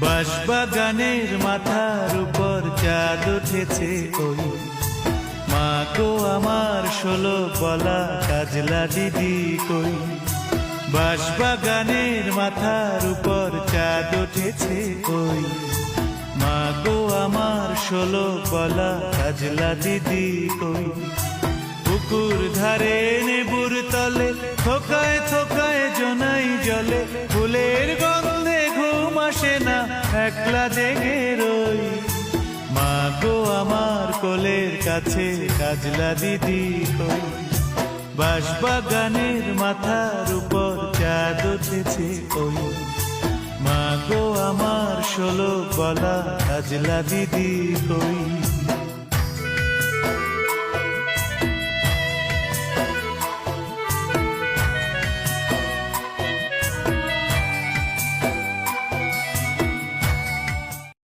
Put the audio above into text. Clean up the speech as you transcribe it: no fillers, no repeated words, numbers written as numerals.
বাঁশবাগানের মাথার উপর চাঁদ উঠেছে কই, মা গো আমার 16 বলা কাজলা দিদি কই। বাঁশবাগানের মাথার উপর চাঁদ উঠেছে কই, মা গো আমার 16 বলা কাজলা দিদি কই। পুকুর ধারে নেবুর তলে থোকায় থোকায় জোনাই জলে, ফুলের গন্ধে ঘুম আসে না একলা জেগে রই। মা গো আমার কোলের কাছে কাজলা দিদি কই। বাঁশবাগানের মাথার উপর চাঁদ উঠেছে কই, মা গো আমার 16 বলা কাজলা দিদি কই।